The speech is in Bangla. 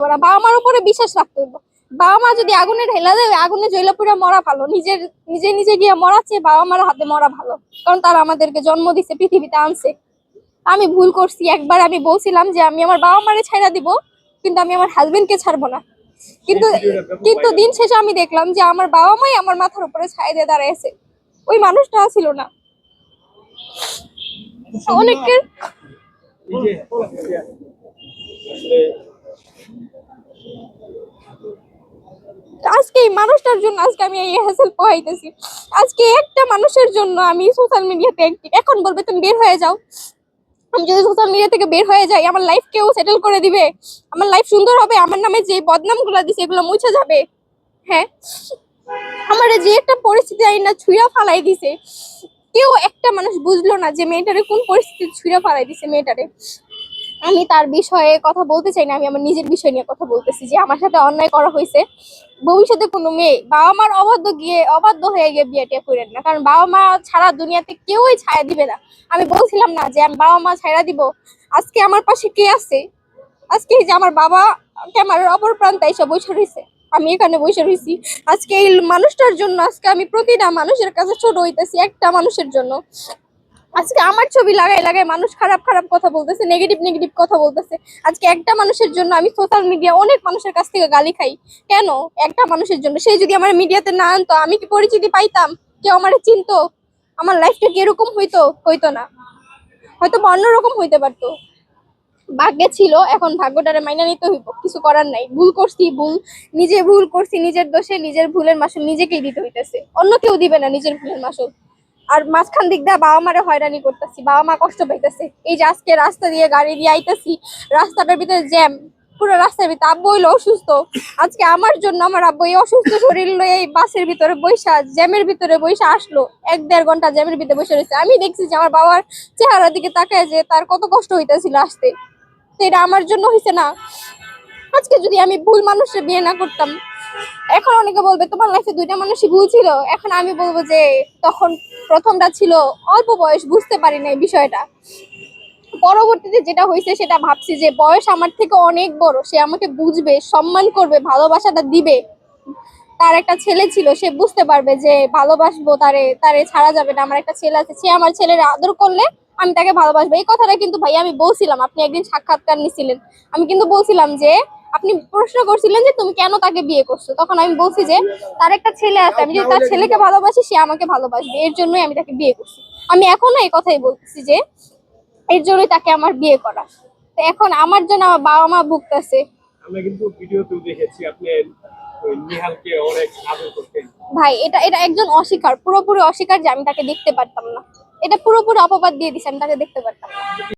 বাবা মার উপরে বিশ্বাস রাখতে হইব। বাবা মা যদি আগুনে ঢেলা দেয়, আগুনে জ্বলা পুড়ে মরা ভালো। নিজে নিজে গিয়ে মরার চেয়ে বাবা মার হাতে মরা ভালো, কারণ তারা আমাদেরকে জন্ম দিছে, পৃথিবীতে আনছে। আমি ভুল করছি, একবার আমি বলছিলাম যে আমি আমার বাবা মারে ছাইড়া দিব, কিন্তু আমি আমার হাজবেন্ডকে ছাড়বো না। কিন্তু কিন্তু দিন শেষে আমি দেখলাম যে আমার বাবা মাই আমার মাথার উপরে ছাই দিয়ে দাঁড়াইছে, ওই মানুষটা ছিল না। অনেকের আজকে এই মানুষটার জন্য আজকে আমি এই হ্যাসেল পোহাইতেছি। আজকে একটা মানুষের জন্য আমি সোশ্যাল মিডিয়াতে অ্যাক্টিভ। এখন বলবে তুমি বের হয়ে যাও। আমি যদি সোশ্যাল মিডিয়া থেকে বের হয়ে যাই, আমার লাইফ কেউ সেটেল করে দিবে? আমার লাইফ সুন্দর হবে? আমার নামে যে বদনাম গুলা দিছে এগুলো মুছে যাবে? হ্যাঁ, আমার যে একটা পরিস্থিতি আইনা ছুঁড়া ফালাই দিছে, কেউ একটা মানুষ বুঝলো না যে মেয়েটারে কোন পরিস্থিতি ছুঁড়া ফালাই দিছে মেয়েটারে। আমি তার বিষয়ে কথা বলতে চাই না, আমি আমার নিজের বিষয় নিয়ে কথা বলতেছি যে আমার সাথে অন্যায় করা হয়েছে। ভবিষ্যতে কোনো মেয়ে বাবা মার অবাধ্য হয়ে গিয়ে বিয়ে টিয়ে করেন না, কারণ বাবা মা ছাড়া দুনিয়াতে কেউই ছায়া দিবে না। আমি বলছিলাম না যে আমি বাবা মা ছায়া দিব? আজকে আমার পাশে কে আছে? আজকে এই যে আমার বাবা ক্যামেরার অপর প্রান্তে এসে বসে রয়েছে, আমি এখানে বসে রয়েছি। আজকে এই মানুষটার জন্য আজকে আমি প্রতিটা মানুষের কাছে ছোট হইতেছি, একটা মানুষের জন্য। আজকে আমার ছবি লাগাই লাগাই মানুষ খারাপ খারাপ কথা বলতেছে, নেগেটিভ কথা বলতেছে। আজকে একটা মানুষের জন্য আমি সোশ্যাল মিডিয়া অনেক মানুষের কাছ থেকে গালি খাই। কেন? একটা মানুষের জন্য। সে যদি আমার মিডিয়াতে না আনতো, আমি কি পরিচিতি পাইতাম? কেউ আমার চিনতো? আমার লাইফটা কিরকম হইতো না, হয়তো অন্যরকম হইতে পারতো। ভাগ্যে ছিল, এখন ভাগ্যটারে মাইনা নিতে হইব, কিছু করার নাই। ভুল করছি, নিজের দোষে নিজের ভুলের মাসুল নিজেকেই দিতে হইতেছে, অন্য কেউ দিবে না নিজের ভুলের মাসুল। আর মাঝখান দিক দিয়ে বাবা মারে হয়রানি করতেছি, বাবা মা কষ্ট পাইতেছে। এই যে আজকে রাস্তা দিয়ে গাড়ি দিয়ে আইতেছি, রাস্তাটার ভিতরে জ্যাম, পুরো রাস্তার ভিতরে। আব্বু হইলো অসুস্থ, আজকে আমার জন্য আমার আব্বু এই অসুস্থ শরীর লয়ে এই বাসের ভিতরে বৈশা, জ্যামের ভিতরে বৈশা আসলো। 1-1.5 ঘন্টা জ্যামের ভিতরে বসে রয়েছে। আমি দেখছি যে আমার বাবার চেহারার দিকে তাকায় যে তার কত কষ্ট হইতেছিল আসতে। এটা আমার জন্য হয়েছে না? আজকে যদি আমি ভুল মানুষের বিয়ে না করতাম, এখন অনেকে বলবে তোমার লাইফে 2টা মানুষই ভুল ছিল। এখন আমি বলবো যে তখন প্রথমটা ছিল অল্প বয়স, বুঝতে পারি না এই বিষয়টা। পরবর্তীতে যেটা হয়েছে সেটা ভাবছি যে বয়স আমার থেকে অনেক বড়, সে আমাকে বুঝবে, সম্মান করবে, ভালোবাসাটা দিবে। তার একটা ছেলে ছিল, সে বুঝতে পারবে যে ভালোবাসবো, তারে ছাড়া যাবে না। আমার একটা ছেলে আছে, সে আমার ছেলের আদর করলে আমি তাকে ভালোবাসবো। এই কথাটা কিন্তু ভাই আমি বলছিলাম, আপনি একদিন সাক্ষাৎকার নিছিলেন। আমি কিন্তু বলছিলাম যে আপনি প্রশ্ন করছিলেন যে তুমি কেন তাকে বিয়ে করছো, তখন আমি বলছি যে তার একটা ছেলে আছে, আমি যদি তার ছেলেকে ভালোবাসি সে আমাকে ভালোবাসবে, এর জন্যই আমি তাকে বিয়ে করছি। আমি এখনো এই কথাই বলতেছি যে এর জন্যই তাকে আমার বিয়ে করা। তো এখন আমার জন্য আমার বাবা মা ভুগতেছে। আমরা কিন্তু ভিডিওতেও দেখেছি আপনি ওই নিহালকে অনেক আদর করতেন। ভাই এটা এটা একজন অস্বীকার, পুরোপুরি অস্বীকার যে আমি তাকে দেখতে পারতাম না। এটা পুরোপুরি অপবাদ দিয়ে দিছে, আমি তাকে দেখতে পারতাম না।